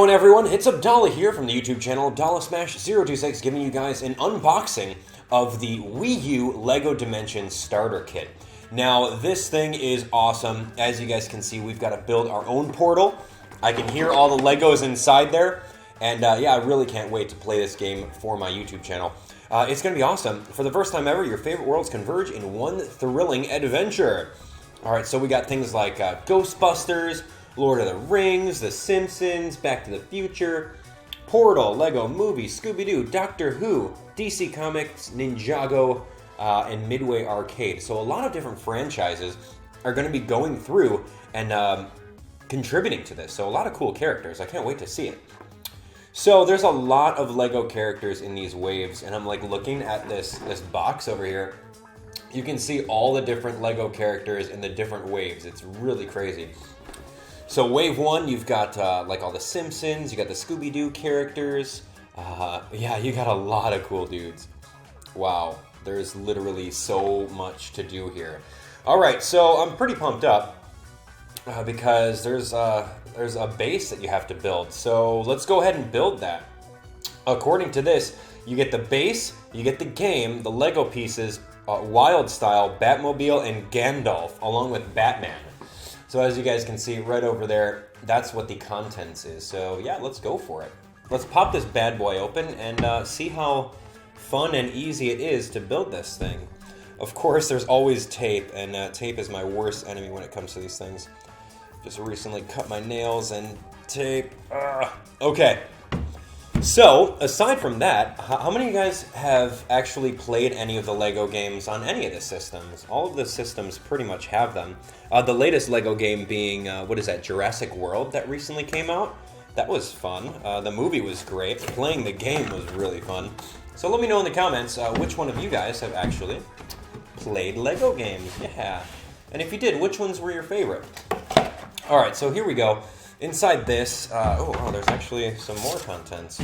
going, everyone? It's Abdallah here from the YouTube channel Abdallah Smash 026, giving you guys an unboxing of the Wii U LEGO Dimensions starter kit. Now, this thing is awesome. As you guys can see, we've got to build our own portal. I can hear all the Legos inside there, and yeah, I really can't wait to play this game for my YouTube channel. It's going to be awesome. For the first time ever, your favorite worlds converge in one thrilling adventure. All right, so we got things like Ghostbusters, Lord of the Rings, The Simpsons, Back to the Future, Portal, Lego Movie, Scooby-Doo, Doctor Who, DC Comics, Ninjago, and Midway Arcade. So a lot of different franchises are going to be going through and contributing to this. So a lot of cool characters. I can't wait to see it. So there's a lot of Lego characters in these waves, and I'm like looking at this box over here. You can see all the different Lego characters in the different waves. It's really crazy. So wave one, you've got like all the Simpsons, you got the Scooby-Doo characters. Yeah, you got a lot of cool dudes. Wow, there's literally so much to do here. All right, so I'm pretty pumped up because there's a base that you have to build. So let's go ahead and build that. According to this, you get the base, you get the game, the Lego pieces, Wild Style, Batmobile, and Gandalf, along with Batman. So as you guys can see right over there, that's what the contents is. So yeah, let's go for it. Let's pop this bad boy open and see how fun and easy it is to build this thing. Of course, there's always tape, and tape is my worst enemy when it comes to these things. Just recently cut my nails and tape. Okay. So, aside from that, how many of you guys have actually played any of the Lego games on any of the systems? All of the systems pretty much have them. The latest Lego game being, what is that, Jurassic World that recently came out? That was fun. The movie was great. Playing the game was really fun. So let me know in the comments which one of you guys have actually played Lego games. Yeah. And if you did, which ones were your favorite? All right, so here we go. Inside this, oh, there's actually some more contents.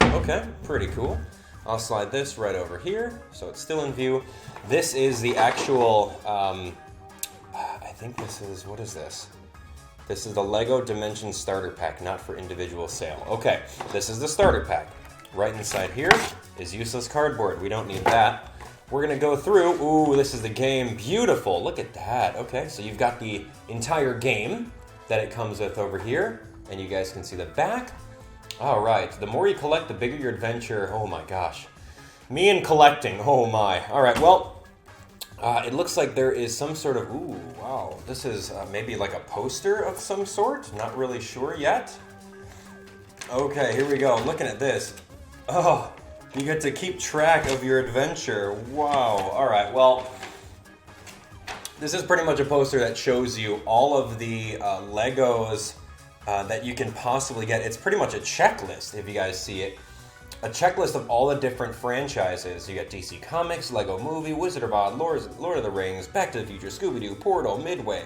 Okay, pretty cool. I'll slide this right over here, so it's still in view. This is the actual, I think this is, what is this? This is the Lego Dimensions Starter Pack, not for individual sale. Okay, this is the starter pack. Right inside here is useless cardboard. We don't need that. We're going to go through. Ooh, this is the game. Beautiful. Look at that. Okay, so you've got the entire game that it comes with over here. And you guys can see the back. All right. The more you collect, the bigger your adventure. Oh, my gosh. Me and collecting. Oh, my. All right, well, it looks like there is some sort of... Ooh, wow. This is maybe like a poster of some sort. Not really sure yet. Okay, here we go. Looking at this. Oh, you get to keep track of your adventure. Wow. All right. Well, this is pretty much a poster that shows you all of the Legos that you can possibly get. It's pretty much a checklist, if you guys see it. A checklist of all the different franchises. You got DC Comics, Lego Movie, Wizard of Oz, Lord of the Rings, Back to the Future, Scooby-Doo, Portal, Midway,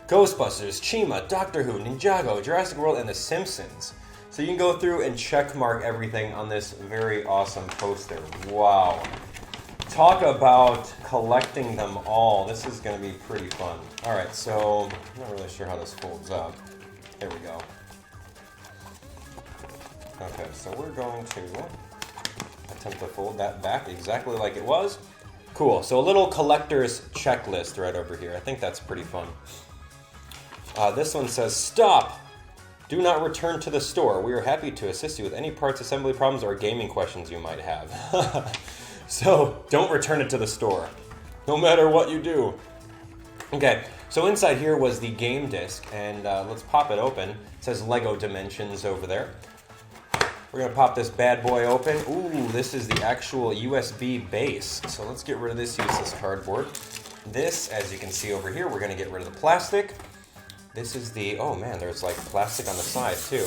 Ghostbusters, Chima, Doctor Who, Ninjago, Jurassic World, and The Simpsons. So you can go through and check mark everything on this very awesome poster. Wow. Talk about collecting them all. This is going to be pretty fun. All right, so I'm not really sure how this folds up. There we go. Okay, so we're going to attempt to fold that back exactly like it was. Cool, so a little collector's checklist right over here. I think that's pretty fun. This one says, stop! Do not return to the store. We are happy to assist you with any parts assembly problems or gaming questions you might have. So, don't return it to the store, no matter what you do. Okay, so inside here was the game disc, and let's pop it open. It says Lego Dimensions over there. We're going to pop this bad boy open. Ooh, this is the actual USB base. So let's get rid of this useless cardboard. This, as you can see over here, we're going to get rid of the plastic. This is the, oh man, there's like plastic on the side too.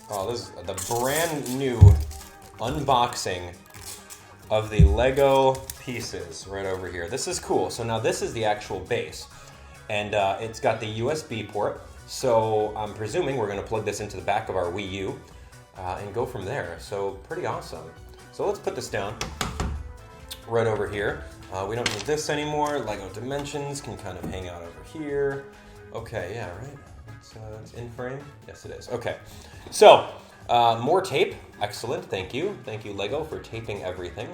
Oh, this is the brand new unboxing of the Lego pieces right over here. This is cool. So now this is the actual base. And it's got the USB port. So I'm presuming we're gonna plug this into the back of our Wii U and go from there. So pretty awesome. So let's put this down right over here. We don't need this anymore. Lego Dimensions can kind of hang out over here. Okay, yeah, right. It's in frame. Yes, it is. Okay, so more tape. Excellent. Thank you. Thank you, Lego, for taping everything.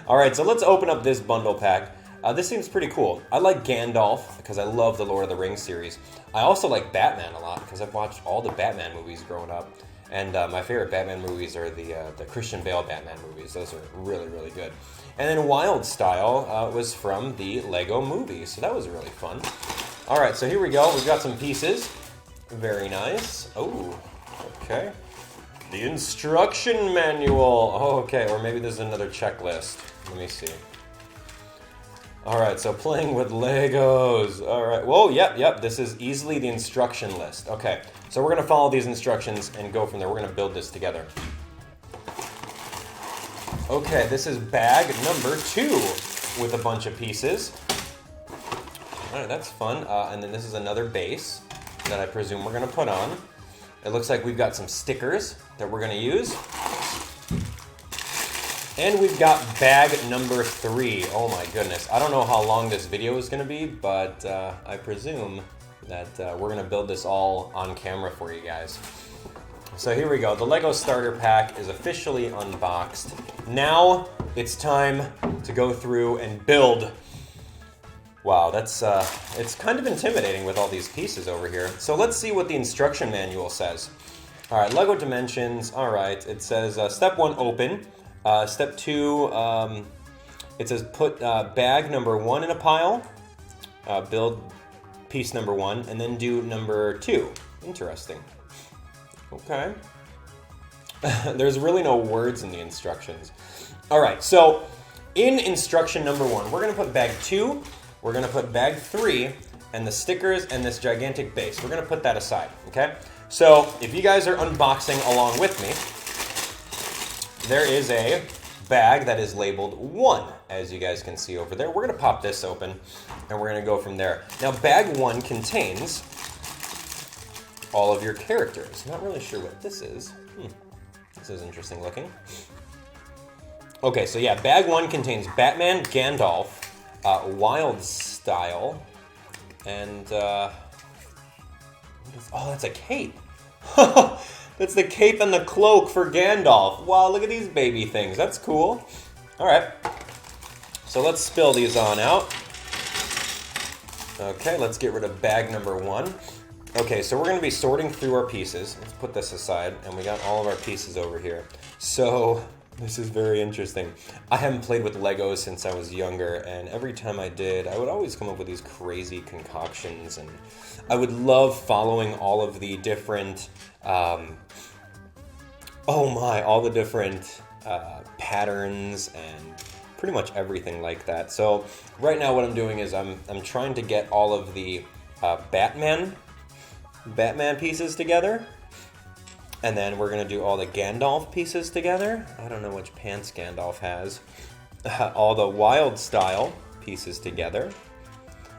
All right, so let's open up this bundle pack. This seems pretty cool. I like Gandalf because I love the Lord of the Rings series. I also like Batman a lot because I've watched all the Batman movies growing up. And my favorite Batman movies are the Christian Bale Batman movies. Those are really, really good. And then Wild Style was from the Lego movie, so that was really fun. All right, so here we go. We've got some pieces. Very nice. Oh, okay. The instruction manual. Oh, okay, or maybe there's another checklist. Let me see. All right, so playing with Legos. All right, whoa, yep, this is easily the instruction list. Okay, so we're gonna follow these instructions and go from there. We're gonna build this together. Okay, this is bag number 2 with a bunch of pieces. All right, that's fun. And then this is another base that I presume we're gonna put on. It looks like we've got some stickers that we're gonna use. And we've got bag number 3. Oh my goodness. I don't know how long this video is going to be, but I presume that we're going to build this all on camera for you guys. So here we go. The Lego starter pack is officially unboxed. Now it's time to go through and build. Wow, that's it's kind of intimidating with all these pieces over here. So let's see what the instruction manual says. All right, Lego dimensions. All right, it says step 1, open. Step 2, it says put bag number 1 in a pile, build piece number 1, and then do number 2. Interesting. Okay. There's really no words in the instructions. All right, so in instruction number 1, we're going to put bag 2, we're going to put bag 3, and the stickers and this gigantic base. We're going to put that aside, okay? So if you guys are unboxing along with me, there is a bag that is labeled 1, as you guys can see over there. We're going to pop this open, and we're going to go from there. Now, bag 1 contains all of your characters. Not really sure what this is. This is interesting looking. Okay, so yeah, bag 1 contains Batman, Gandalf, Wild Style, and oh, that's a cape. That's the cape and the cloak for Gandalf. Wow, look at these baby things. That's cool. All right. So let's spill these on out. Okay, let's get rid of bag number 1. Okay, so we're going to be sorting through our pieces. Let's put this aside, and we got all of our pieces over here. So this is very interesting. I haven't played with Legos since I was younger, and every time I did, I would always come up with these crazy concoctions, and I would love following all of the different all the different patterns and pretty much everything like that. So right now what I'm doing is I'm trying to get all of the Batman pieces together, and then we're gonna do all the Gandalf pieces together. I don't know which pants Gandalf has. All the Wild Style pieces together.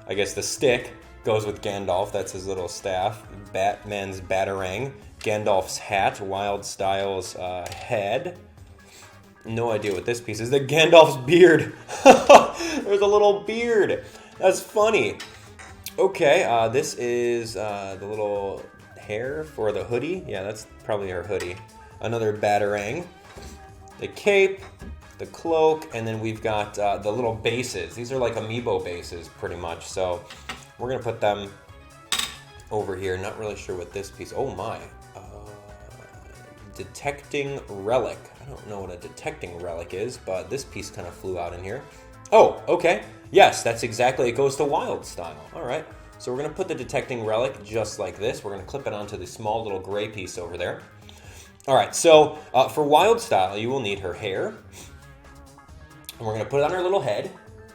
I guess the stick goes with Gandalf, that's his little staff. Batman's batarang, Gandalf's hat, Wild Style's head. No idea what this piece is. The Gandalf's beard. There's a little beard. That's funny. Okay, this is the little hair for the hoodie. Yeah, that's probably her hoodie. Another batarang. The cape, the cloak, and then we've got the little bases. These are like amiibo bases, pretty much. So we're gonna put them over here. Not really sure what this piece. Oh my. Detecting relic. I don't know what a detecting relic is, but this piece kind of flew out in here. Oh, okay. Yes, that's exactly. It goes to Wild Style. All right. So we're gonna put the detecting relic just like this. We're gonna clip it onto the small little gray piece over there. All right. So for Wild Style, you will need her hair, and we're gonna put it on her little head,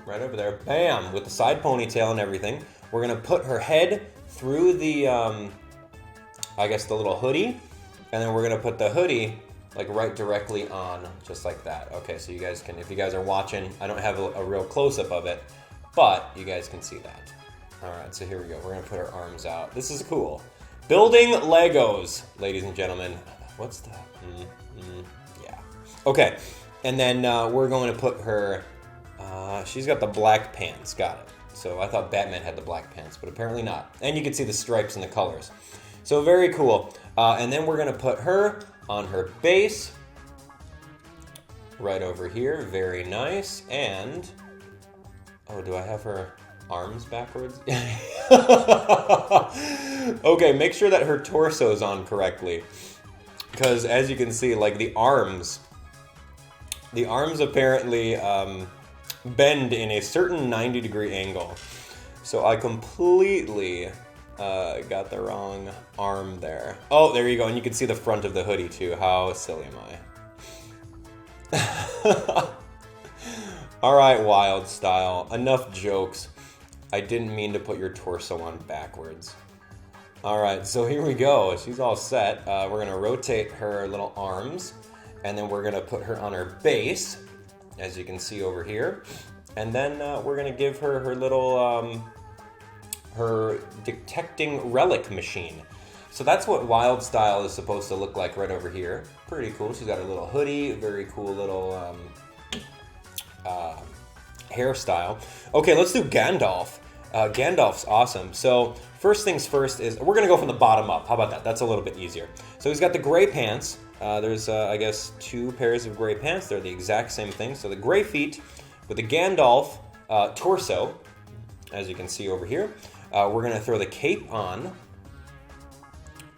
right over there. Bam! With the side ponytail and everything. We're gonna put her head through the, I guess the little hoodie. And then we're gonna put the hoodie like right directly on, just like that. Okay, so you guys can, if you guys are watching, I don't have a real close-up of it, but you guys can see that. All right, so here we go. We're gonna put our arms out. This is cool. Building Legos, ladies and gentlemen. What's that? Yeah. Okay, and then we're going to put her, she's got the black pants, got it. So I thought Batman had the black pants, but apparently not. And you can see the stripes and the colors. So very cool. And then we're gonna put her on her base. Right over here, very nice. And, oh, do I have her arms backwards? Okay, make sure that her torso is on correctly. Because as you can see, like the arms apparently bend in a certain 90-degree angle. So I completely got the wrong arm there. Oh, there you go, and you can see the front of the hoodie too. How silly am I? All right, Wild Style, enough jokes. I didn't mean to put your torso on backwards. All right, so here we go. She's all set. We're gonna rotate her little arms, and then we're gonna put her on her base, as you can see over here. And then we're gonna give her her little, her detecting relic machine. So that's what Wild Style is supposed to look like right over here. Pretty cool. She's got her little hoodie, very cool little hairstyle. Okay, let's do Gandalf. Gandalf's awesome. So first things first is, we're gonna go from the bottom up. How about that? That's a little bit easier. So he's got the gray pants. There's, I guess, 2 pairs of gray pants. They're the exact same thing. So the gray feet with the Gandalf torso, as you can see over here. We're gonna throw the cape on.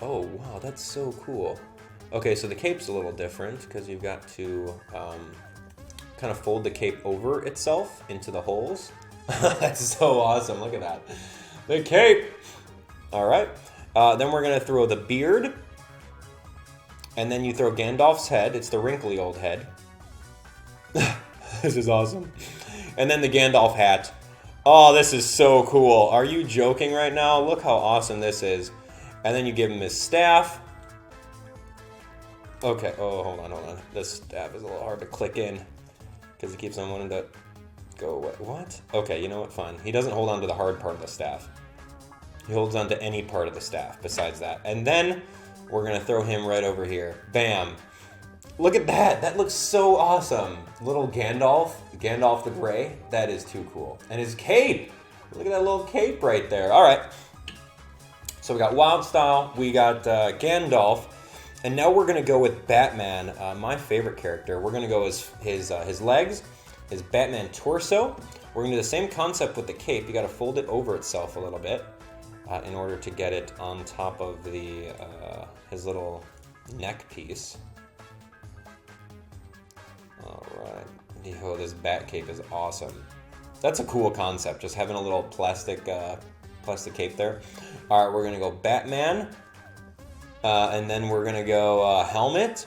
Oh, wow, that's so cool. Okay, so the cape's a little different because you've got to kind of fold the cape over itself into the holes. That's so awesome, look at that. The cape! All right, then we're gonna throw the beard, and then you throw Gandalf's head. It's the wrinkly old head. This is awesome. And then the Gandalf hat. Oh, this is so cool. Are you joking right now? Look how awesome this is. And then you give him his staff. Okay, oh, hold on. This staff is a little hard to click in because he keeps on wanting to go away. What? Okay, you know what, fine. He doesn't hold on to the hard part of the staff. He holds on to any part of the staff besides that. And then we're gonna throw him right over here. Bam. Look at that, that looks so awesome. Little Gandalf the Gray, that is too cool. And his cape, look at that little cape right there. All right. So we got Wild Style, we got Gandalf, and now we're gonna go with Batman, my favorite character. We're gonna go as his legs, his Batman torso. We're gonna do the same concept with the cape. You gotta fold it over itself a little bit in order to get it on top of the his little neck piece. All right, yo, this bat cape is awesome. That's a cool concept, just having a little plastic cape there. All right, we're gonna go Batman, and then we're gonna go helmet.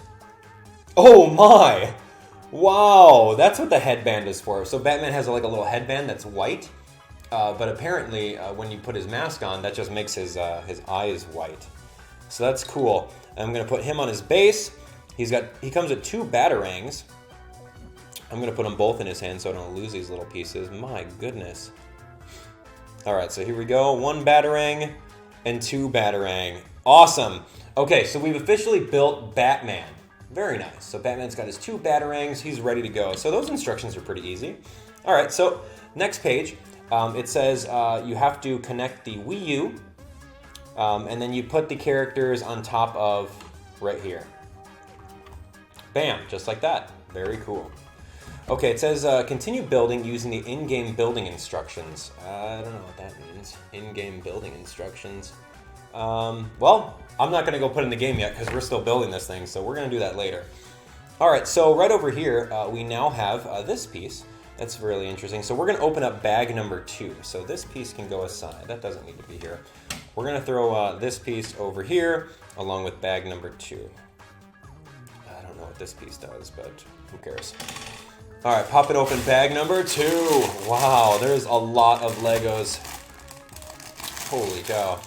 Oh my! Wow, that's what the headband is for. So Batman has like a little headband that's white, but apparently when you put his mask on, that just makes his eyes white. So that's cool. I'm gonna put him on his base. He comes with 2 batarangs. I'm gonna put them both in his hand so I don't lose these little pieces. My goodness. All right, so here we go. 1 batarang and 2 batarang. Awesome. Okay, so we've officially built Batman. Very nice. So Batman's got his 2 batarangs. He's ready to go. So those instructions are pretty easy. All right, so next page, it says you have to connect the Wii U, and then you put the characters on top of right here. Bam, just like that. Very cool. Okay, it says continue building using the in-game building instructions. I don't know what that means. In-game building instructions. Well, I'm not gonna go put in the game yet because we're still building this thing, so we're gonna do that later. All right, so right over here, we now have this piece. That's really interesting. So we're gonna open up bag number 2. So this piece can go aside. That doesn't need to be here. We're gonna throw this piece over here along with bag number 2. I don't know what this piece does, but who cares? All right, pop it open, bag number 2. Wow, there's a lot of Legos. Holy cow.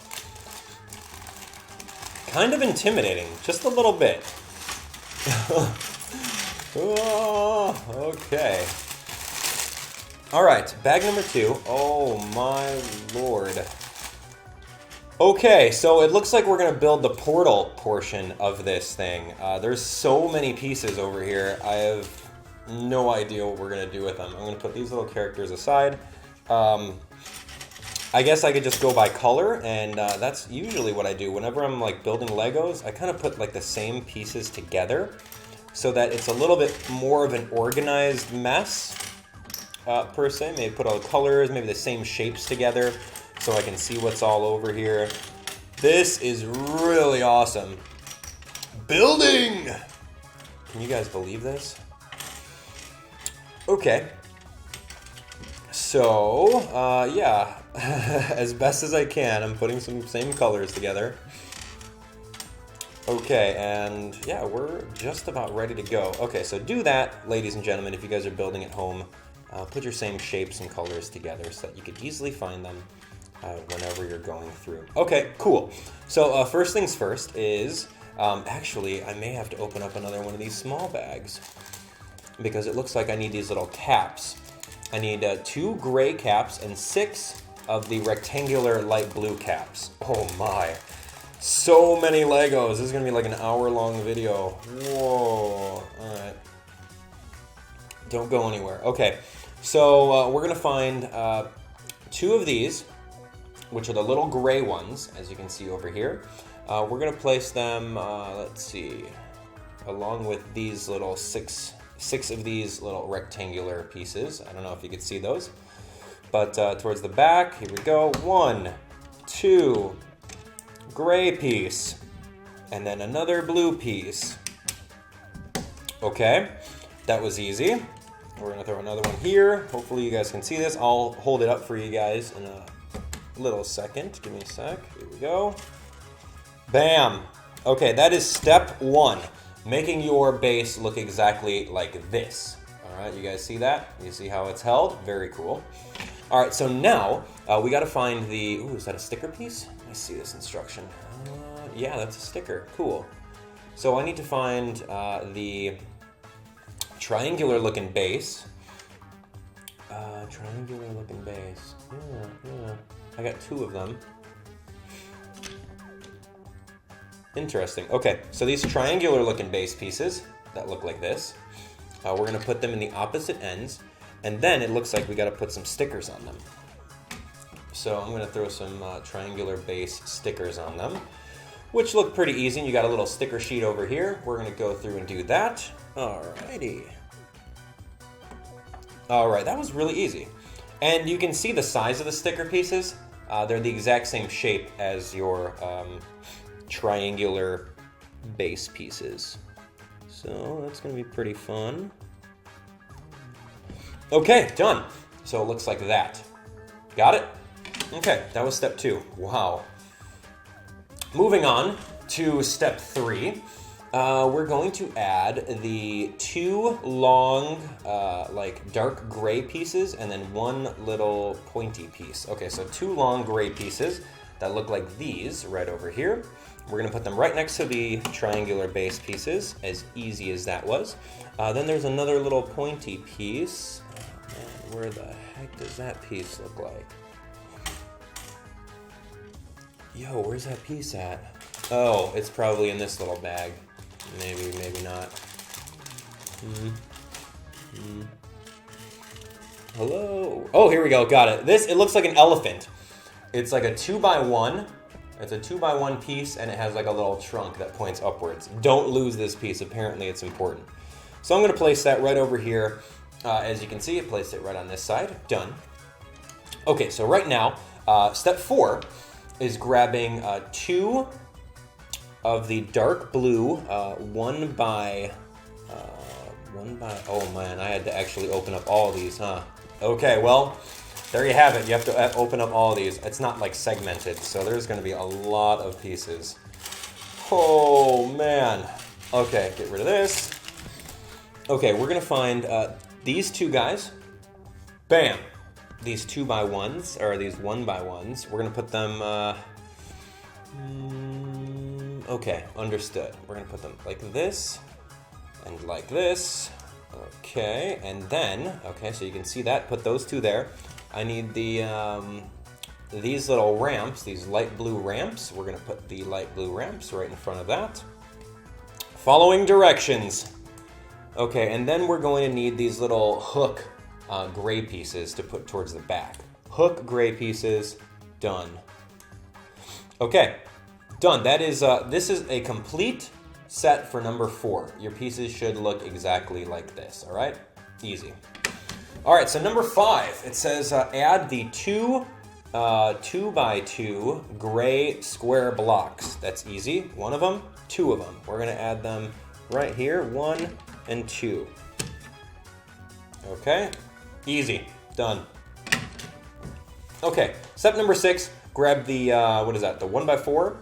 Kind of intimidating, just a little bit. Oh, okay. All right, bag number 2. Oh my lord. Okay, so it looks like we're gonna build the portal portion of this thing. There's so many pieces over here. I have no idea what we're gonna do with them. I'm gonna put these little characters aside. I guess I could just go by color, and that's usually what I do. Whenever I'm like building Legos, I kind of put like the same pieces together so that it's a little bit more of an organized mess, per se. Maybe put all the colors, maybe the same shapes together so I can see what's all over here. This is really awesome. Building! Can you guys believe this? Okay. So, yeah, as best as I can, I'm putting some same colors together. Okay, and yeah, we're just about ready to go. Okay, so do that, ladies and gentlemen, if you guys are building at home. Put your same shapes and colors together so that you could easily find them whenever you're going through. Okay, cool. So first things first is, actually, I may have to open up another one of these small bags because it looks like I need these little caps. I need 2 gray caps and 6 of the rectangular light blue caps. Oh my. So many Legos. This is going to be like an hour-long video. Whoa. All right. Don't go anywhere. Okay. So we're going to find 2 of these, which are the little gray ones, as you can see over here. We're going to place them, let's see, along with these little 6 of these little rectangular pieces. I don't know if you could see those. But towards the back, here we go. 1, 2, gray piece. And then another blue piece. Okay, that was easy. We're gonna throw another one here. Hopefully you guys can see this. I'll hold it up for you guys in a little second. Give me a sec. Here we go. Bam. Okay, that is step 1. Making your base look exactly like this. All right, you guys see that? You see how it's held? Very cool. All right, so now we got to find the, ooh, is that a sticker piece? I see this instruction. Yeah, that's a sticker. Cool. So I need to find the triangular looking base. Triangular looking base. Yeah. I got 2 of them. Interesting. Okay, so these triangular looking base pieces that look like this, we're going to put them in the opposite ends, and then it looks like we got to put some stickers on them. So I'm going to throw some triangular base stickers on them, which look pretty easy. You got a little sticker sheet over here. We're going to go through and do that. Alrighty. Alright, that was really easy. And you can see the size of the sticker pieces. They're the exact same shape as your triangular base pieces. So that's going to be pretty fun. Okay, done. So it looks like that. Got it? Okay, that was step 2. Wow. Moving on to step 3. We're going to add the 2 long, like dark gray pieces and then 1 little pointy piece. Okay, so 2 long gray pieces that look like these right over here. We're going to put them right next to the triangular base pieces, as easy as that was. Then there's another little pointy piece. Man, where the heck does that piece look like? Yo, where's that piece at? Oh, it's probably in this little bag. Maybe, maybe not. Hello? Oh, here we go, got it. It looks like an elephant. It's like a 2x1. It's a 2x1 piece, and it has like a little trunk that points upwards. Don't lose this piece, apparently it's important. So I'm gonna place that right over here. As you can see, I placed it right on this side. Done. Okay, so right now, step 4 is grabbing 2 of the dark blue, 1 by, oh man, I had to actually open up all these, huh? Okay, well, there you have it. You have to open up all these. It's not like segmented, so there's gonna be a lot of pieces. Oh man. Okay, get rid of this. Okay, we're gonna find these 2 guys. Bam. These 2x1s, or these 1x1s. We're gonna put them, okay, understood. We're gonna put them like this, and like this. Okay, and then, okay, so you can see that, put those 2 there. I need the, these little ramps, these light blue ramps. We're gonna put the light blue ramps right in front of that. Following directions. Okay, and then we're going to need these little hook gray pieces to put towards the back. Hook gray pieces Done. Okay, done. That is, this is a complete set for number 4. Your pieces should look exactly like this, all right? Easy. All right, so number 5, it says add the 2 2x2 gray square blocks. That's easy. 1 of them, 2 of them. We're gonna add them right here, 1 and 2. Okay, easy, done. Okay, step number 6, grab the, what is that, the 1x4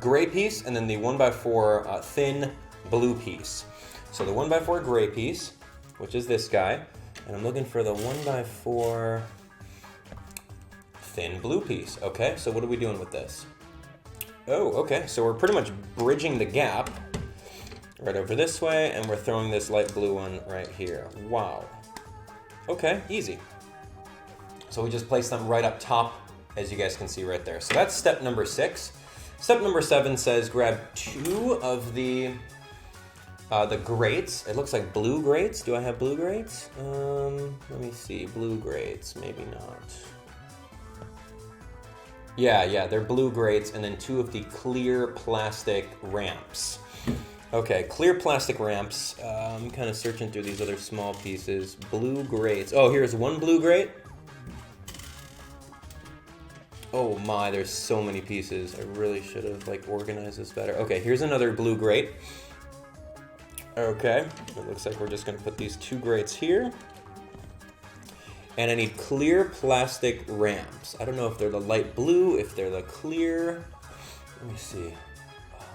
gray piece, and then the 1x4 thin blue piece. So the 1x4 gray piece, which is this guy, and I'm looking for the 1x4 thin blue piece. Okay, so what are we doing with this? Oh, okay, so we're pretty much bridging the gap right over this way, and we're throwing this light blue one right here. Wow. Okay, easy. So we just place them right up top, as you guys can see right there. So that's step number 6. Step number 7 says grab 2 of the grates. It looks like blue grates. Do I have blue grates? Let me see. Blue grates, maybe not. Yeah, they're blue grates, and then 2 of the clear plastic ramps. Okay, clear plastic ramps. I'm kind of searching through these other small pieces. Blue grates. Oh, here's 1 blue grate. Oh my, there's so many pieces. I really should have organized this better. Okay, here's another blue grate. Okay, it looks like we're just gonna put these 2 grates here. And I need clear plastic ramps. I don't know if they're the light blue, if they're the clear. Let me see. Oh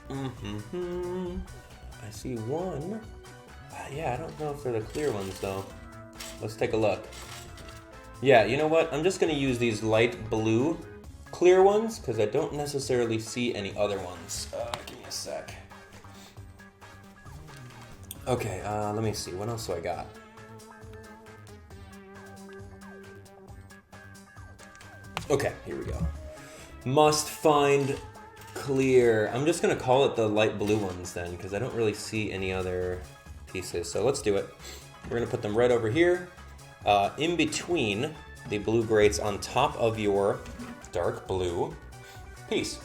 man. I see 1. Yeah, I don't know if they're the clear ones though. Let's take a look. Yeah, you know what? I'm just gonna use these light blue clear ones because I don't necessarily see any other ones. Give me a sec. Okay, let me see. What else do I got? Okay, here we go. Must find clear. I'm just gonna call it the light blue ones then because I don't really see any other pieces. So let's do it. We're gonna put them right over here, in between the blue grates on top of your dark blue piece.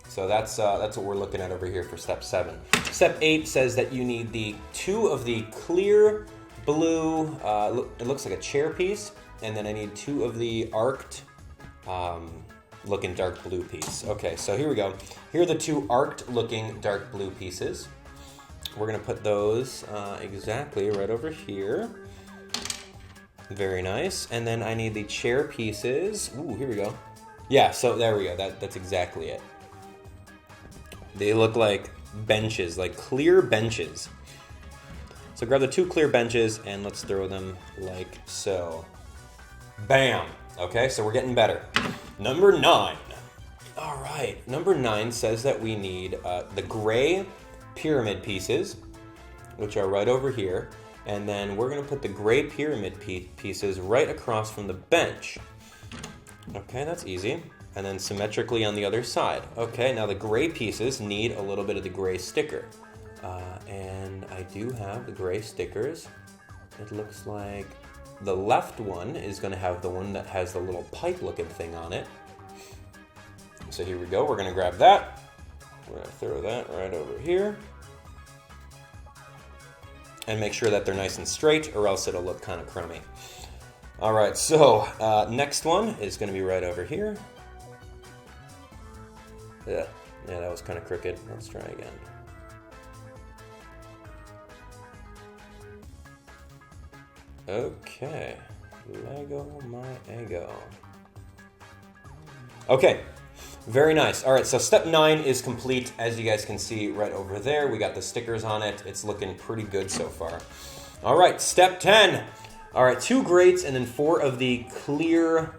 So that's what we're looking at over here for step 7. Step 8 says that you need the 2 of the clear blue, it looks like a chair piece, and then I need 2 of the arced looking dark blue piece. Okay, so here we go. Here are the 2 arced looking dark blue pieces. We're gonna put those exactly right over here. Very nice. And then I need the chair pieces. Ooh, here we go. Yeah, so there we go. That's exactly it. They look like benches, like clear benches. So grab the 2 clear benches and let's throw them like so. Bam! Okay, so we're getting better. Number 9. All right, number 9 says that we need the gray pyramid pieces, which are right over here. And then we're gonna put the gray pyramid pieces right across from the bench. Okay, that's easy. And then symmetrically on the other side. Okay, now the gray pieces need a little bit of the gray sticker. And I do have the gray stickers. It looks like the left one is gonna have the one that has the little pipe looking thing on it. So here we go, we're gonna grab that. We're gonna throw that right over here. And make sure that they're nice and straight or else it'll look kind of crummy. All right, so next one is gonna be right over here. Yeah, that was kind of crooked. Let's try again. Okay, Lego my ego. Okay, very nice. All right, so step 9 is complete. As you guys can see right over there, we got the stickers on it. It's looking pretty good so far. All right, step 10. All right, 2 grates and then 4 of the clear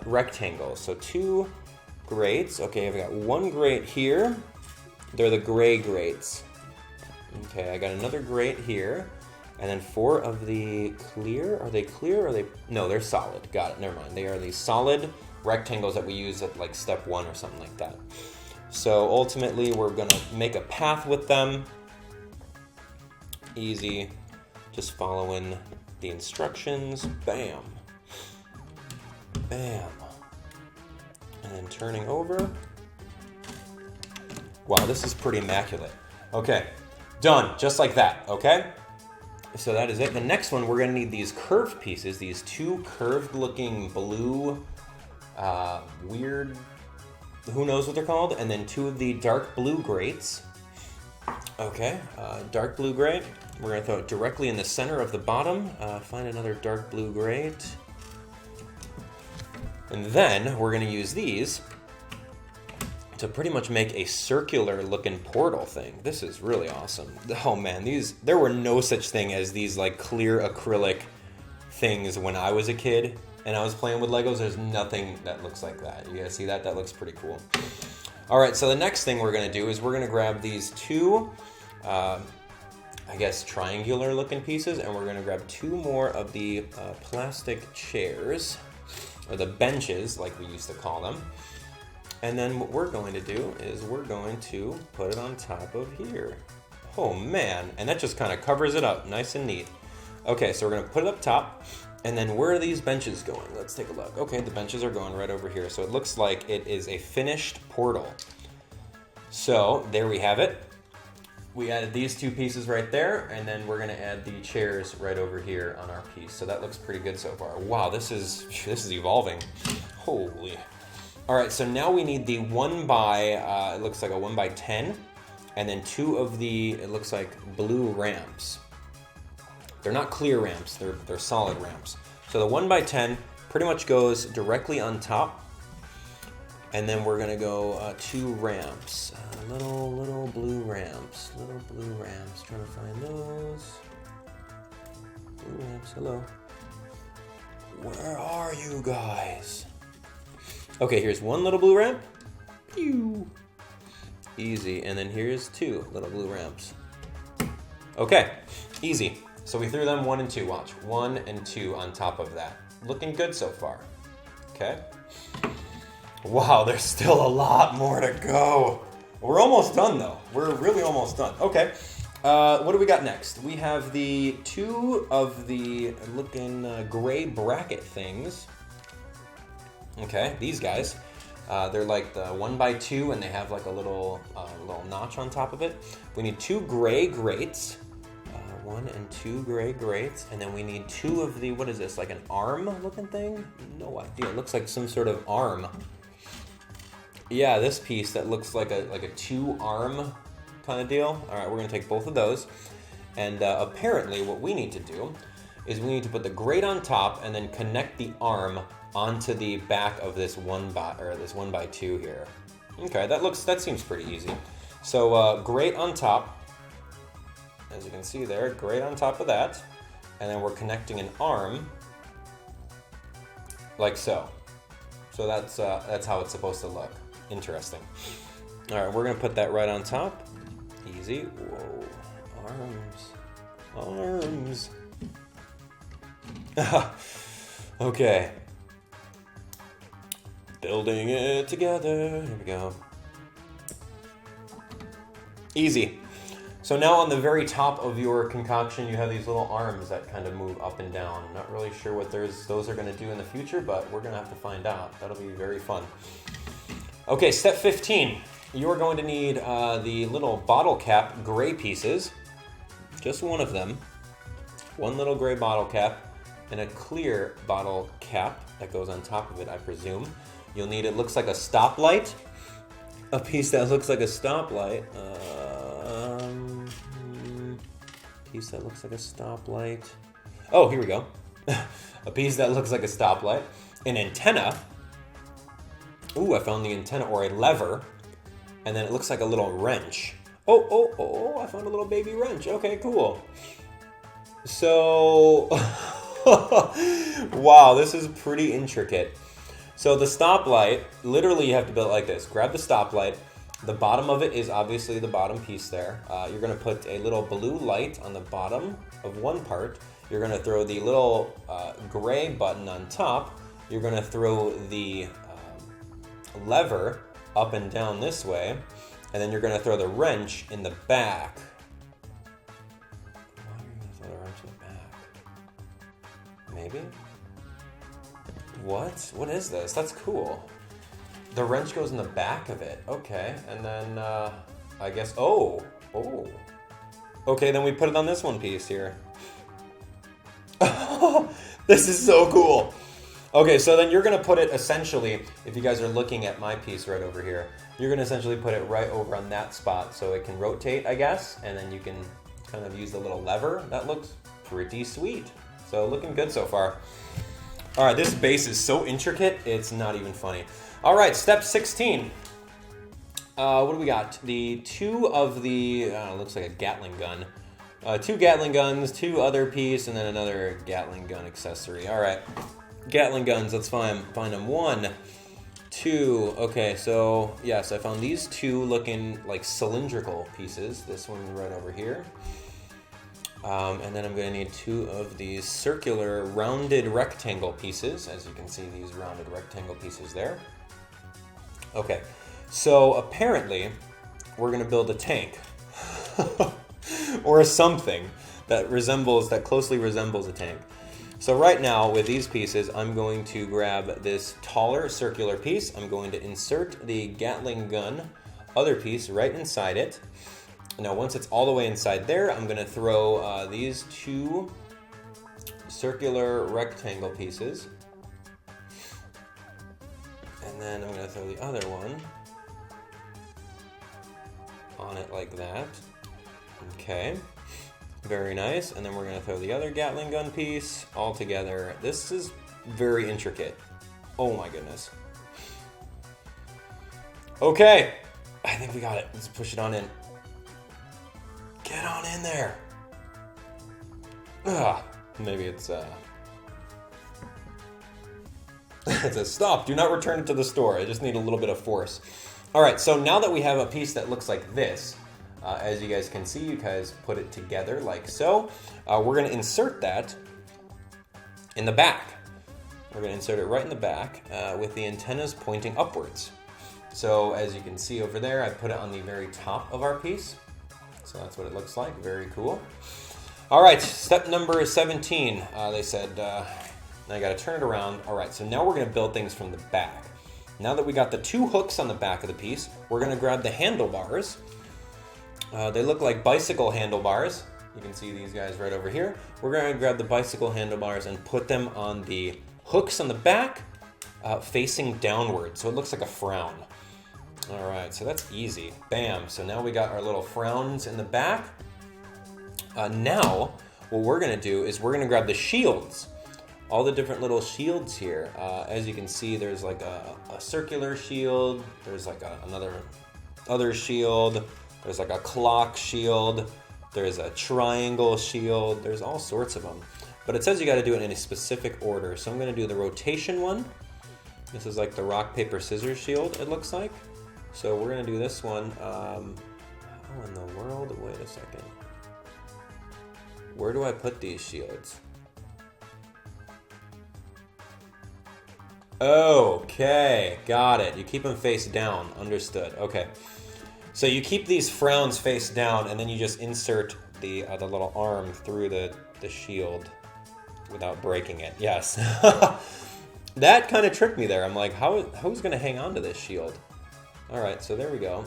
rectangles. So 2 grates. Okay, I've got 1 grate here. They're the gray grates. Okay, I got another grate here. And then 4 of the clear. Are they clear or are they? No, they're solid. Got it, never mind. They are the solid rectangles that we use at like step 1 or something like that. So ultimately we're gonna make a path with them. Easy, just following the instructions, bam, bam, and then turning over. Wow, this is pretty immaculate. Okay, done, just like that, okay? So that is it. The next one, we're gonna need these curved pieces, these two curved looking blue, weird, who knows what they're called, and then two of the dark blue grates. Okay, dark blue grate. We're gonna throw it directly in the center of the bottom. Find another dark blue grate. And then we're gonna use these to pretty much make a circular looking portal thing. This is really awesome. Oh man, there were no such thing as these like clear acrylic things when I was a kid and I was playing with Legos. There's nothing that looks like that. You guys see that? That looks pretty cool. All right, so the next thing we're gonna do is we're gonna grab these two, I guess triangular looking pieces, and we're gonna grab two more of the plastic chairs, or the benches like we used to call them. And then what we're going to do is we're going to put it on top of here. Oh man, and that just kind of covers it up nice and neat. Okay, so we're gonna put it up top, and then where are these benches going? Let's take a look. Okay, the benches are going right over here. So it looks like it is a finished portal. So there we have it. We added these two pieces right there, and then we're gonna add the chairs right over here on our piece. So that looks pretty good so far. Wow, this is evolving. Holy. All right, so now we need the it looks like a 1x10, and then two of the, it looks like blue ramps. They're not clear ramps, they're solid ramps. So the 1x10 pretty much goes directly on top, and then we're gonna go two ramps, little blue ramps, trying to find those. Blue ramps, hello. Where are you guys? Okay, here's one little blue ramp. Pew. Easy. And then here's two little blue ramps. Okay, easy. So we threw them 1 and 2. Watch. 1 and 2 on top of that. Looking good so far. Okay. Wow, there's still a lot more to go. We're almost done though. We're really almost done. Okay. What do we got next? We have the two of the looking gray bracket things. Okay, these guys, they're like the 1x2, and they have like a little notch on top of it. We need two gray grates, 1 and 2 gray grates, and then we need two of the, what is this, like an arm looking thing? No idea, it looks like some sort of arm. Yeah, this piece that looks like a two arm kind of deal. All right, we're gonna take both of those, and apparently what we need to do is we need to put the grate on top and then connect the arm onto the back of this 1x2 here. Okay, that seems pretty easy. So grate on top, as you can see there, grate on top of that, and then we're connecting an arm like so. So that's how it's supposed to look. Interesting. All right, we're gonna put that right on top. Easy. Whoa, arms. Okay. Building it together. Here we go. Easy. So now on the very top of your concoction, you have these little arms that kind of move up and down. I'm not really sure what those are going to do in the future, but we're going to have to find out. That'll be very fun. Okay, step 15. You are going to need the little bottle cap gray pieces. Just one of them. One little gray bottle cap and a clear bottle cap that goes on top of it, I presume. You'll need, it looks like a stoplight. A piece that looks like a stoplight. Piece that looks like a stoplight. Oh, here we go. A piece that looks like a stoplight. An antenna. Ooh, I found the antenna, or a lever. And then it looks like a little wrench. Oh, I found a little baby wrench. Okay, cool. So, wow, this is pretty intricate. So the stoplight, literally you have to build it like this. Grab the stoplight. The bottom of it is obviously the bottom piece there. You're going to put a little blue light on the bottom of one part. You're going to throw the little gray button on top. You're going to throw the lever up and down this way. And then you're going to throw the wrench in the back. Why are you going to throw the wrench in the back? maybe? What? What is this? That's cool. The wrench goes in the back of it. Okay, and then I guess, oh. Okay, then we put it on this one piece here. This is so cool. Okay, so then you're gonna put it essentially, if you guys are looking at my piece right over here, you're gonna essentially put it right over on that spot so it can rotate, I guess, and then you can kind of use the little lever. That looks pretty sweet. So looking good so far. All right, this base is so intricate, it's not even funny. All right, step 16. What do we got? The two of the, looks like a Gatling gun. 2 Gatling guns, 2 other piece, and then another Gatling gun accessory. All right, Gatling guns, let's find them. 1, 2, okay, so yes, I found these 2 looking like cylindrical pieces. This one right over here. And then I'm gonna need 2 of these circular rounded rectangle pieces. As you can see, these rounded rectangle pieces there. Okay, so apparently we're gonna build a tank or something that closely resembles a tank. So right now with these pieces, I'm going to grab this taller circular piece. I'm going to insert the Gatling gun other piece right inside it. Now once it's all the way inside there, I'm gonna throw these 2 circular rectangle pieces. And then I'm gonna throw the other one on it like that. Okay, very nice. And then we're gonna throw the other Gatling gun piece all together. This is very intricate. Oh my goodness. Okay, I think we got it. Let's push it on in. Get on in there. Maybe it's it says stop, do not return it to the store. I just need a little bit of force. All right, so now that we have a piece that looks like this, as you guys can see, you guys put it together like so. We're gonna insert that in the back. We're gonna insert it right in the back with the antennas pointing upwards. So as you can see over there, I put it on the very top of our piece. So that's what it looks like, very cool. All right, step number 17, they said, now I gotta turn it around. All right, so now we're gonna build things from the back. Now that we got the 2 hooks on the back of the piece, we're gonna grab the handlebars. They look like bicycle handlebars. You can see these guys right over here. We're gonna grab the bicycle handlebars and put them on the hooks on the back, facing downward, so it looks like a frown. All right, so that's easy. Bam, so now we got our little frowns in the back. Now, what we're gonna do is we're gonna grab the shields. All the different little shields here. As you can see, there's like a circular shield, there's like another shield, there's like a clock shield, there's a triangle shield, there's all sorts of them. But it says you gotta do it in a specific order. So I'm gonna do the rotation one. This is like the rock, paper, scissors shield, it looks like. So we're gonna do this one. How in the world? Wait a second. Where do I put these shields? Okay, got it. You keep them face down. Understood. Okay. So you keep these frowns face down, and then you just insert the little arm through the shield without breaking it. Yes. That kind of tricked me there. I'm like, who's gonna hang on to this shield? All right, so there we go.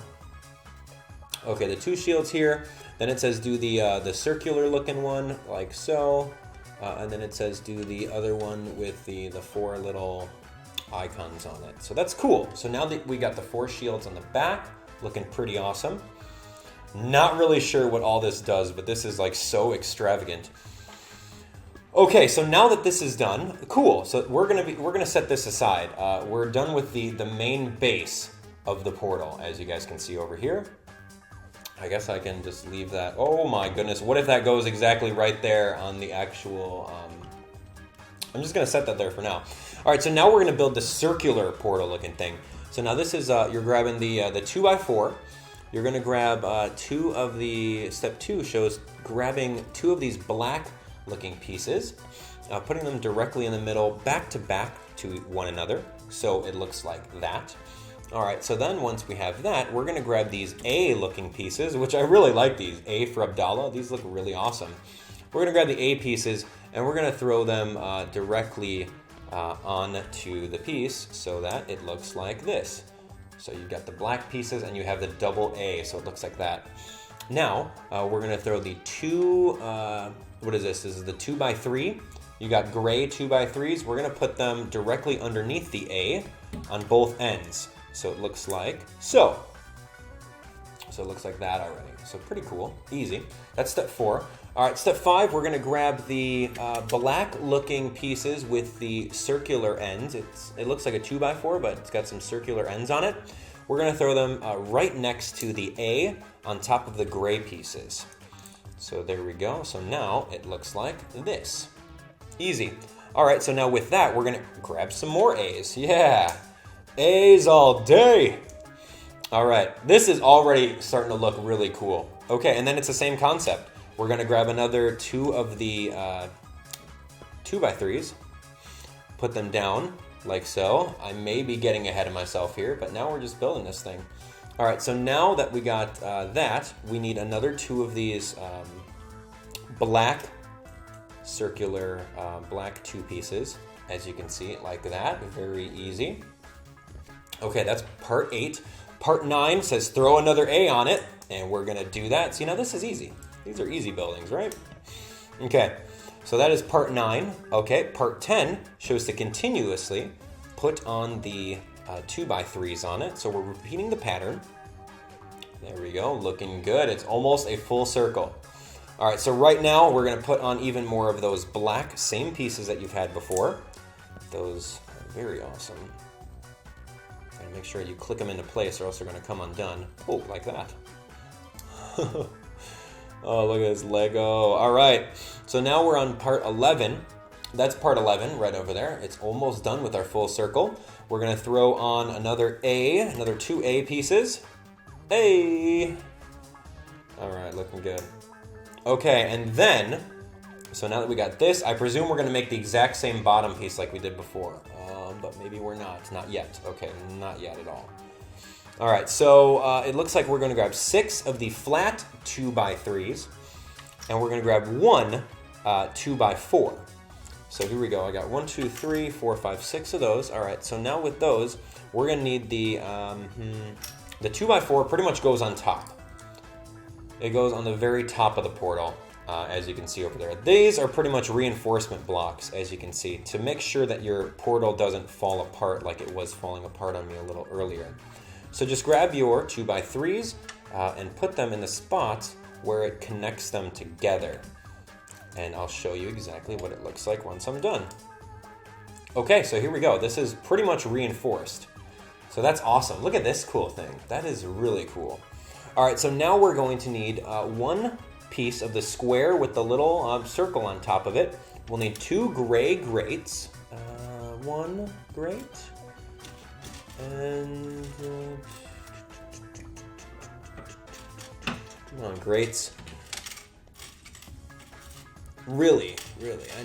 Okay, the 2 shields here. Then it says do the circular looking one like so, and then it says do the other one with the 4 little icons on it. So that's cool. So now that we got the 4 shields on the back, looking pretty awesome. Not really sure what all this does, but this is like so extravagant. Okay, so now that this is done, cool. So we're gonna set this aside. We're done with the main base of the portal, as you guys can see over here. I guess I can just leave that. Oh my goodness, what if that goes exactly right there on the actual, I'm just gonna set that there for now. All right, so now we're gonna build the circular portal looking thing. So now this is, you're grabbing the 2x4. You're gonna grab 2 of the, step 2 shows grabbing 2 of these black looking pieces, putting them directly in the middle, back to one another. So it looks like that. All right, so then once we have that, we're gonna grab these A looking pieces, which I really like these, A for Abdallah. These look really awesome. We're gonna grab the A pieces and we're gonna throw them directly onto the piece so that it looks like this. So you've got the black pieces and you have the double A, so it looks like that. Now, we're gonna throw the two, what is this? This is the 2x3. You got gray 2x3s. We're gonna put them directly underneath the A on both ends. So it looks like so. So it looks like that already. So pretty cool, easy. That's step 4. All right, step 5, we're gonna grab the black looking pieces with the circular ends. It looks like a 2x4, but it's got some circular ends on it. We're gonna throw them right next to the A on top of the gray pieces. So there we go. So now it looks like this. Easy. All right, so now with that, we're gonna grab some more A's. Yeah, A's all day. All right, this is already starting to look really cool. Okay, and then it's the same concept. We're gonna grab another 2 of the 2x3s, put them down like so. I may be getting ahead of myself here, but now we're just building this thing. All right, so now that we got that, we need another 2 of these black circular black 2 pieces, as you can see, like that. Very easy. Okay, that's part 8. Part 9 says throw another A on it, and we're gonna do that. See, now this is easy. These are easy buildings, right? Okay, so that is part 9. Okay, part 10 shows to continuously put on the 2x3s on it. So we're repeating the pattern. There we go, looking good. It's almost a full circle. All right, so right now we're gonna put on even more of those black, same pieces that you've had before. Those are very awesome. Gotta make sure you click them into place or else they're gonna come undone. Oh, like that. Oh, look at this Lego. All right, so now we're on part 11. That's part 11 right over there. It's almost done with our full circle. We're gonna throw on another A, another 2 A pieces. A. All right, looking good. Okay, and then, so now that we got this, I presume we're gonna make the exact same bottom piece like we did before. But maybe we're not yet. Okay, not yet at all. All right, so it looks like we're gonna grab 6 of the flat 2x3s, and we're gonna grab 1 2x4. So here we go, I got 1, 2, 3, 4, 5, 6 of those. All right, so now with those, we're gonna need the 2x4 pretty much goes on top. It goes on the very top of the portal, as you can see over there. These are pretty much reinforcement blocks, as you can see, to make sure that your portal doesn't fall apart like it was falling apart on me a little earlier. So just grab your 2x3s and put them in the spots where it connects them together. And I'll show you exactly what it looks like once I'm done. Okay, so here we go. This is pretty much reinforced. So that's awesome. Look at this cool thing. That is really cool. All right, so now we're going to need 1 piece of the square with the little circle on top of it. We'll need 2 gray grates. 1 grate. And come on, grates. Really, I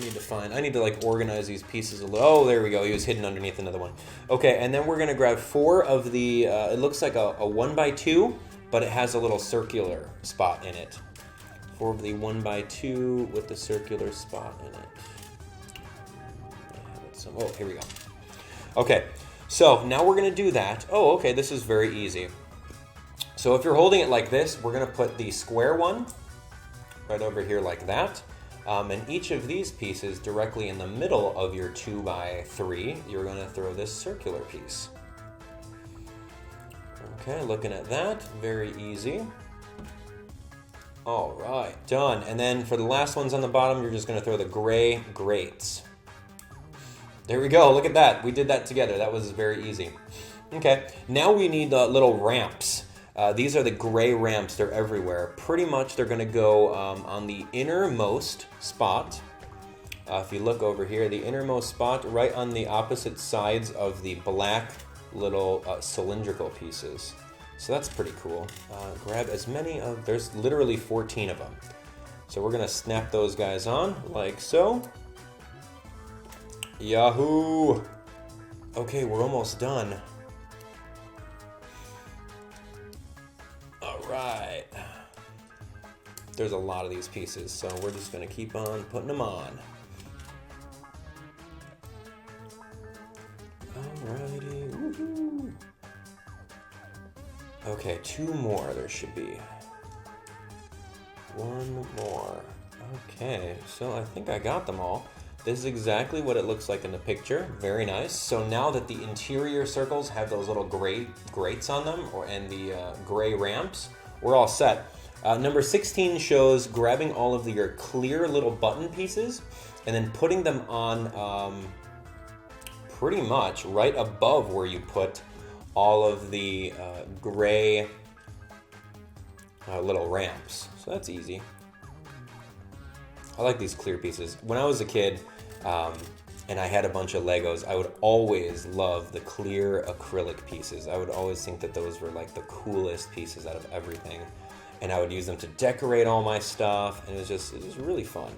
need to like organize these pieces a little. Oh, there we go. He was hidden underneath another one. Okay, and then we're gonna grab 4 of the, it looks like a 1x2, but it has a little circular spot in it. 4 of the 1x2 with the circular spot in it. Oh, here we go. Okay, so now we're gonna do that. Oh, okay, this is very easy. So if you're holding it like this, we're gonna put the square one right over here like that. And each of these pieces directly in the middle of your 2x3, you're gonna throw this circular piece. Okay, looking at that, very easy. All right, done. And then for the last ones on the bottom, you're just gonna throw the gray grates. There we go, look at that. We did that together, that was very easy. Okay, now we need the little ramps. These are the gray ramps, they're everywhere. Pretty much they're gonna go on the innermost spot. If you look over here, the innermost spot right on the opposite sides of the black little cylindrical pieces. So that's pretty cool. Grab as many of, there's literally 14 of them. So we're gonna snap those guys on like so. Yahoo! Okay, we're almost done. All right. There's a lot of these pieces, so we're just gonna keep on putting them on. Okay, 2 more there should be. 1 more. Okay, so I think I got them all. This is exactly what it looks like in the picture. Very nice. So now that the interior circles have those little gray grates on them, and the gray ramps, we're all set. Number 16 shows grabbing all of your clear little button pieces and then putting them on pretty much right above where you put all of the gray little ramps. So that's easy. I like these clear pieces. When I was a kid and I had a bunch of Legos, I would always love the clear acrylic pieces. I would always think that those were like the coolest pieces out of everything. And I would use them to decorate all my stuff, and it was really fun.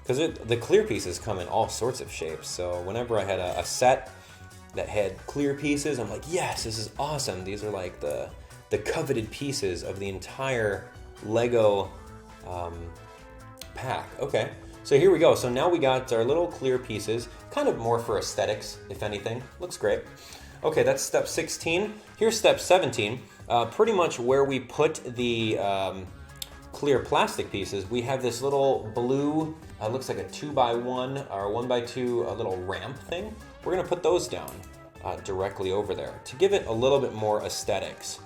Because the clear pieces come in all sorts of shapes, so whenever I had a set that had clear pieces, I'm like, yes, this is awesome. These are like the coveted pieces of the entire Lego pack. Okay, so here we go. So now we got our little clear pieces, kind of more for aesthetics, if anything. Looks great. Okay, that's step 16. Here's step 17. Pretty much where we put the clear plastic pieces, we have this little blue, looks like a 2x1 or 1x2 little ramp thing. We're gonna put those down directly over there to give it a little bit more aesthetics.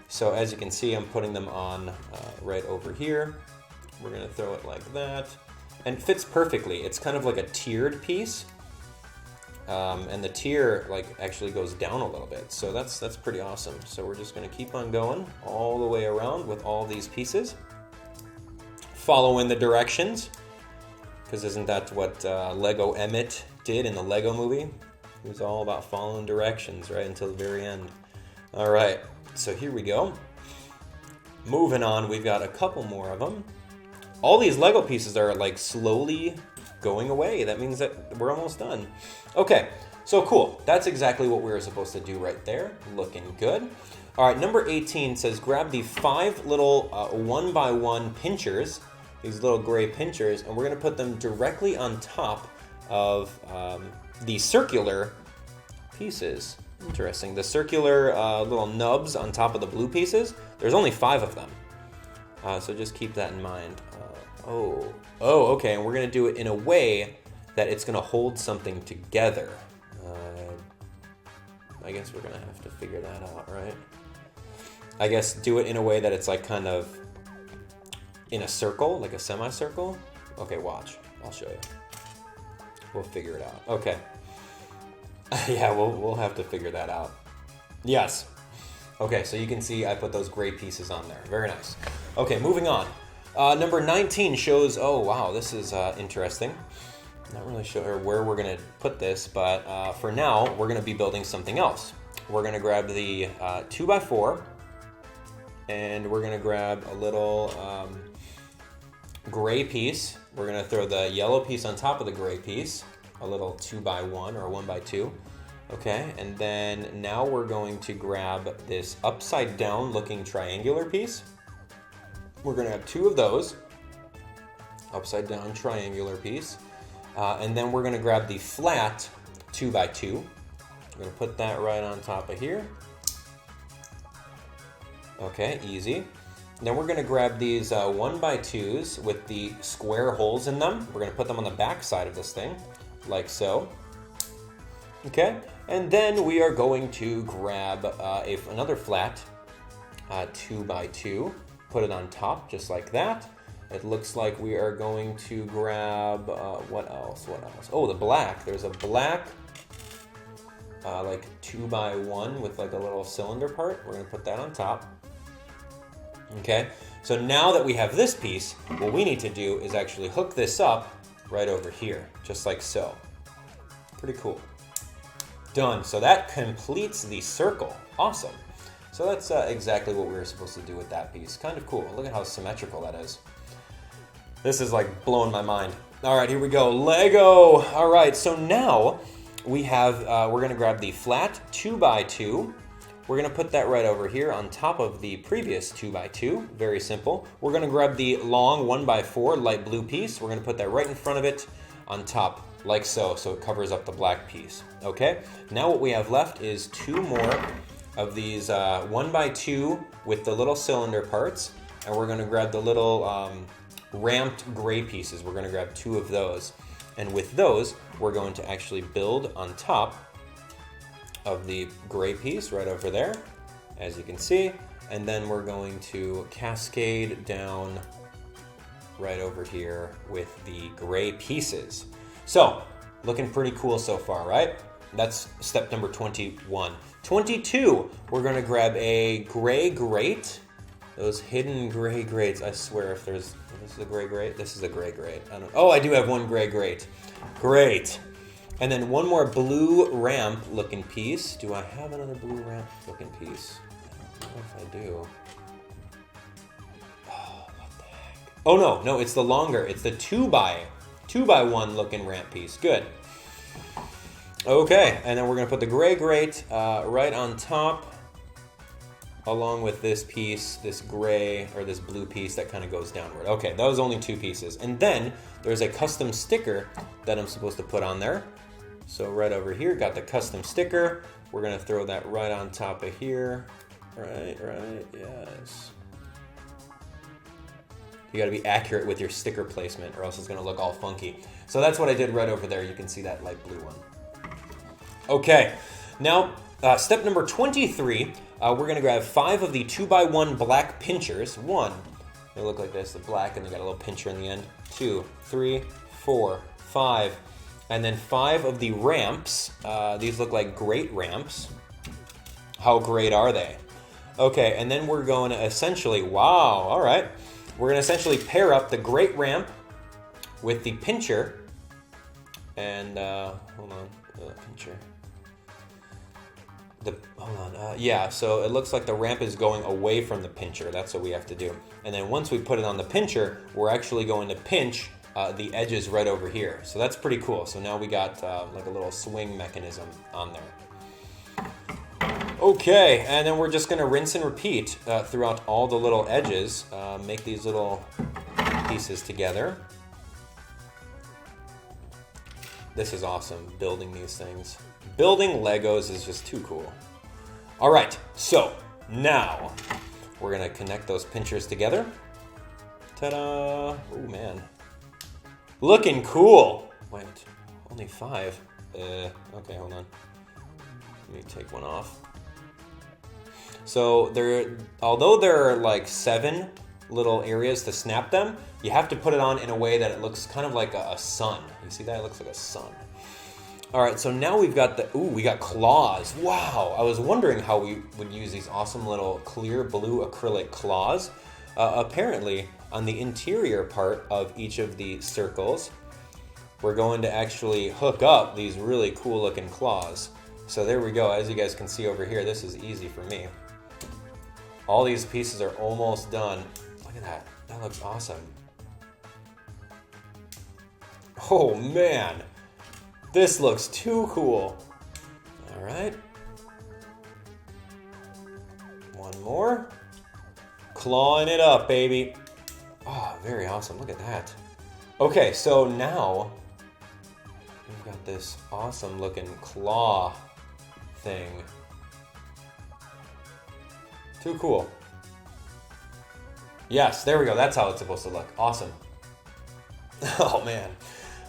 So as you can see, I'm putting them on right over here. We're gonna throw it like that, and it fits perfectly. It's kind of like a tiered piece, and the tier like actually goes down a little bit. So that's pretty awesome. So we're just gonna keep on going all the way around with all these pieces, following the directions, because isn't that what Lego Emmett did in the Lego movie? It was all about following directions right until the very end. All right, so here we go. Moving on, we've got a couple more of them. All these Lego pieces are like slowly going away. That means that we're almost done. Okay, so cool. That's exactly what we were supposed to do right there. Looking good. All right, number 18 says grab the 5 little 1x1 pinchers, these little gray pinchers, and we're gonna put them directly on top of the circular pieces. Interesting. The circular little nubs on top of the blue pieces. There's only 5 of them. So just keep that in mind. Okay, and we're gonna do it in a way that it's gonna hold something together. I guess we're gonna have to figure that out, right? I guess do it in a way that it's like kind of in a circle, like a semicircle. Okay, watch. I'll show you. We'll figure it out. Okay. Yeah, we'll have to figure that out. Yes. Okay, so you can see I put those gray pieces on there. Very nice. Okay, moving on. Number 19 shows, oh wow, this is interesting. Not really sure where we're gonna put this, but for now, we're gonna be building something else. We're gonna grab the 2x4, and we're gonna grab a little gray piece. We're gonna throw the yellow piece on top of the gray piece, a little 2x1 or 1x2. Okay, and then now we're going to grab this upside down looking triangular piece. We're gonna have 2 of those, upside down triangular piece. And then we're gonna grab the flat 2x2. We're gonna put that right on top of here. Okay, easy. Then we're gonna grab these 1x2s with the square holes in them. We're gonna put them on the back side of this thing, like so. Okay, and then we are going to grab another flat 2x2, put it on top just like that. It looks like we are going to grab, what else? Oh, the black. There's a black like 2x1 with like a little cylinder part. We're gonna put that on top. Okay, so now that we have this piece, what we need to do is actually hook this up right over here, just like so. Pretty cool. Done. So that completes the circle. Awesome. So that's exactly what we were supposed to do with that piece. Kind of cool. Look at how symmetrical that is. This is like blowing my mind. All right, here we go. Lego. All right, so now we have, we're gonna grab the flat 2x2. We're gonna put that right over here on top of the previous 2x2. Very simple. We're gonna grab the long 1x4 light blue piece. We're gonna put that right in front of it on top, like so it covers up the black piece. Okay, now what we have left is 2 more of these 1x2 with the little cylinder parts, and we're gonna grab the little ramped gray pieces. We're gonna grab 2 of those. And with those, we're going to actually build on top of the gray piece right over there, as you can see. And then we're going to cascade down right over here with the gray pieces. So, looking pretty cool so far, right? That's step number 21. 22, we're gonna grab a gray grate. Those hidden gray grates, I swear if there's, this is a gray grate? This is a gray grate. Oh, I do have one gray grate. Great. And then one more blue ramp looking piece. Do I have another blue ramp looking piece? I don't know if I do. Oh, what the heck? Oh no, it's the longer. It's the 2x1 looking ramp piece. Good. Okay, and then we're gonna put the gray grate right on top, along with this piece, this gray, or this blue piece that kind of goes downward. Okay, that was only 2 pieces. And then there's a custom sticker that I'm supposed to put on there. So right over here, got the custom sticker. We're gonna throw that right on top of here. Right, yes. You gotta be accurate with your sticker placement or else it's gonna look all funky. So that's what I did right over there. You can see that light blue one. Okay, now step number 23, we're gonna grab 5 of the 2x1 black pinchers. 1, they look like this, the black, and they got a little pincher in the end. 2, 3, 4, 5, and then 5 of the ramps. These look like great ramps. How great are they? Okay, and then we're going to essentially, wow, all right. We're gonna essentially pair up the great ramp with the pincher, and hold on, pincher. Yeah, so it looks like the ramp is going away from the pincher. That's what we have to do. And then once we put it on the pincher, we're actually going to pinch the edges right over here. So that's pretty cool. So now we got like a little swing mechanism on there. Okay, and then we're just gonna rinse and repeat throughout all the little edges. Make these little pieces together. This is awesome, building these things. Building Legos is just too cool. All right, so now we're gonna connect those pinchers together. Ta-da! Oh man, looking cool. Wait, only 5. Okay, hold on. Let me take one off. So although there are like 7 little areas to snap them, you have to put it on in a way that it looks kind of like a sun. You see that? It looks like a sun. All right, so now we've got we got claws. Wow, I was wondering how we would use these awesome little clear blue acrylic claws. Apparently, on the interior part of each of the circles, we're going to actually hook up these really cool looking claws. So there we go. As you guys can see over here, this is easy for me. All these pieces are almost done. Look at that. That looks awesome. Oh man, this looks too cool. All right. One more. Clawing it up, baby. Oh, very awesome. Look at that. Okay, so now we've got this awesome looking claw thing. Too cool. Yes, there we go. That's how it's supposed to look. Awesome. Oh man,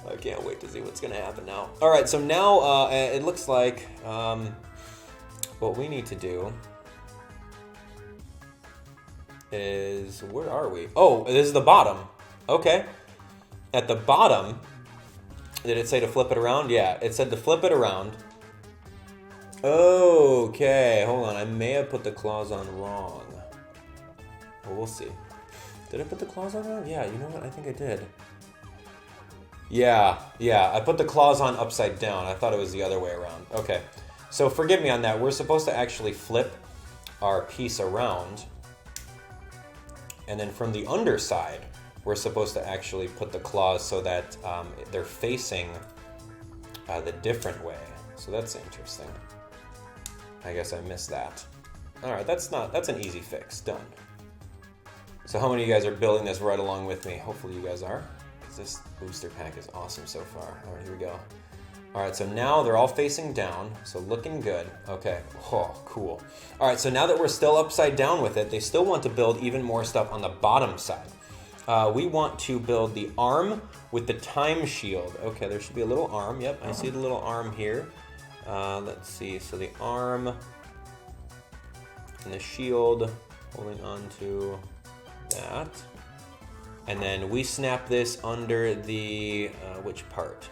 I can't wait to see what's gonna happen now. All right, so now it looks like what we need to do is, where are we? Oh, this is the bottom. Okay. At the bottom, did it say to flip it around? Yeah, it said to flip it around. Okay, hold on. I may have put the claws on wrong. Well, we'll see. Did I put the claws on wrong? Yeah, you know what? I think I did. Yeah, I put the claws on upside down. I thought it was the other way around. Okay, so forgive me on that. We're supposed to actually flip our piece around, and then from the underside, we're supposed to actually put the claws so that they're facing the different way. So that's interesting. I guess I missed that. All right, that's an easy fix. Done. So how many of you guys are building this right along with me? Hopefully you guys are, because this booster pack is awesome so far. All right, here we go. All right, so now they're all facing down, so looking good. Okay, oh, cool. All right, so now that we're still upside down with it, they still want to build even more stuff on the bottom side. We want to build the arm with the time shield. Okay, there should be a little arm. Yep, I see the little arm here. Let's see, so the arm and the shield holding on to that. And then we snap this under the, which part?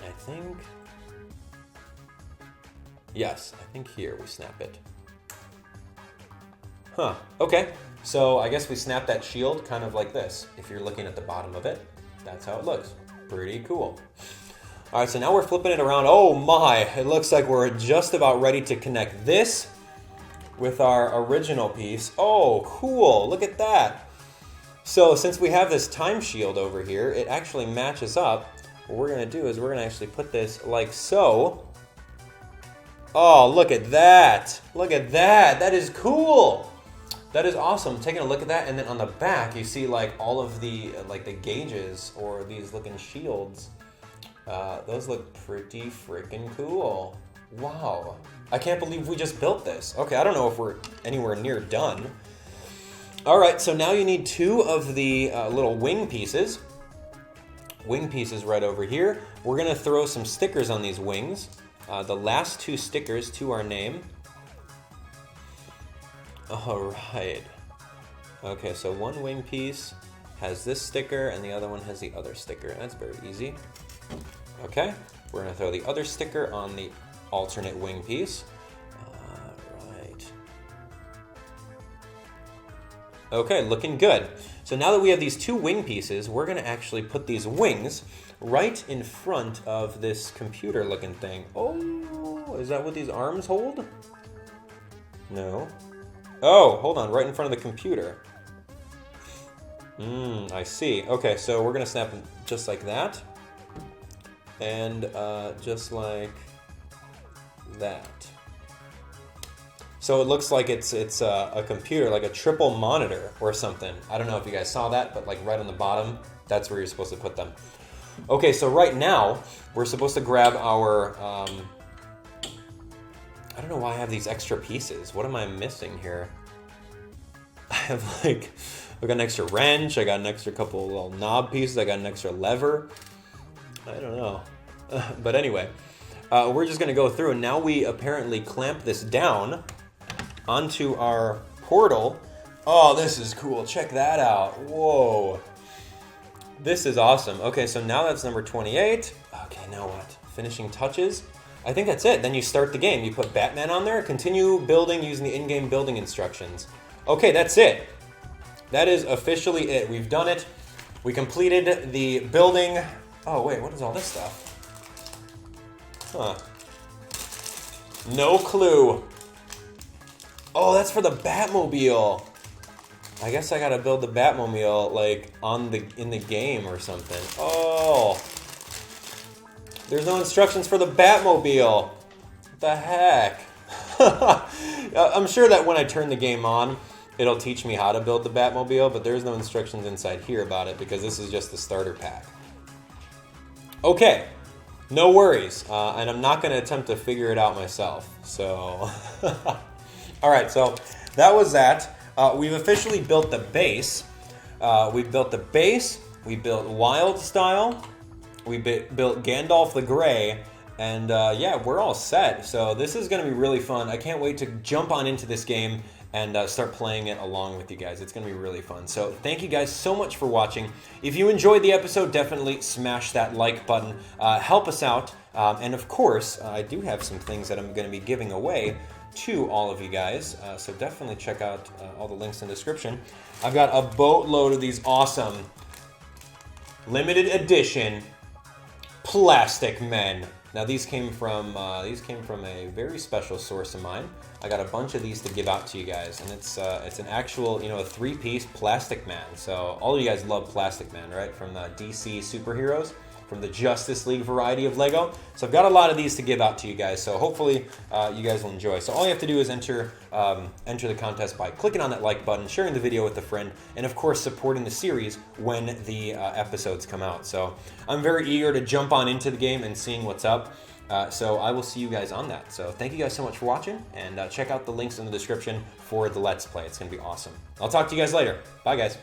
I think, yes, I think here we snap it. Huh, okay. So I guess we snap that shield kind of like this. If you're looking at the bottom of it, that's how it looks. Pretty cool. All right, so now we're flipping it around. Oh my, it looks like we're just about ready to connect this with our original piece. Oh, cool, look at that. So since we have this time shield over here, it actually matches up. What we're gonna do is we're gonna actually put this like so. Oh, look at that. Look at that, that is cool. That is awesome. Taking a look at that, and then on the back, you see like all of the like the gauges or these looking shields. Those look pretty freaking cool. Wow. I can't believe we just built this. Okay, I don't know if we're anywhere near done. All right, so now you need 2 of the little wing pieces. Wing pieces right over here. We're gonna throw some stickers on these wings. The last 2 stickers to our name. All right. Okay, so one wing piece has this sticker and the other one has the other sticker. That's very easy. Okay, we're gonna throw the other sticker on the alternate wing piece. Right. Okay, looking good. So now that we have these 2 wing pieces, we're gonna actually put these wings right in front of this computer looking thing. Oh, is that what these arms hold? No. Oh, hold on, right in front of the computer. I see. Okay, so we're gonna snap them just like that. And just like that. So it looks like it's a computer, like a triple monitor or something. I don't know if you guys saw that, but like right on the bottom, that's where you're supposed to put them. Okay, so right now, we're supposed to grab our, I don't know why I have these extra pieces. What am I missing here? I have like, I got an extra wrench, I got an extra couple little knob pieces, I got an extra lever. I don't know. But anyway, we're just gonna go through, and now we apparently clamp this down onto our portal. Oh, this is cool, check that out. Whoa. This is awesome. Okay, so now that's number 28. Okay, now what? Finishing touches. I think that's it. Then you start the game. You put Batman on there, continue building using the in-game building instructions. Okay, that's it. That is officially it. We've done it. We completed the building. Oh, wait, what is all this stuff? Huh. No clue. Oh, that's for the Batmobile. I guess I gotta build the Batmobile like in the game or something. Oh, there's no instructions for the Batmobile. What the heck? I'm sure that when I turn the game on, it'll teach me how to build the Batmobile, but there's no instructions inside here about it because this is just the starter pack. Okay, no worries, and I'm not gonna attempt to figure it out myself. So, all right, so that was that. We've officially built the base. We built the base, we built Wild Style, we built Gandalf the Grey, and yeah, we're all set. So this is gonna be really fun. I can't wait to jump on into this game and start playing it along with you guys. It's gonna be really fun. So thank you guys so much for watching. If you enjoyed the episode, definitely smash that like button. Help us out. And of course, I do have some things that I'm gonna be giving away to all of you guys. So definitely check out all the links in the description. I've got a boatload of these awesome limited edition plastic men. Now these came from a very special source of mine. I got a bunch of these to give out to you guys, and it's an actual, a 3-piece Plastic Man. So all of you guys love Plastic Man, right? From the DC superheroes from the Justice League variety of Lego. So I've got a lot of these to give out to you guys, so hopefully you guys will enjoy. So all you have to do is enter the contest by clicking on that like button, sharing the video with a friend, and of course supporting the series when the episodes come out. So I'm very eager to jump on into the game and seeing what's up. So I will see you guys on that. So thank you guys so much for watching, and check out the links in the description for the Let's Play. It's going to be awesome. I'll talk to you guys later. Bye, guys.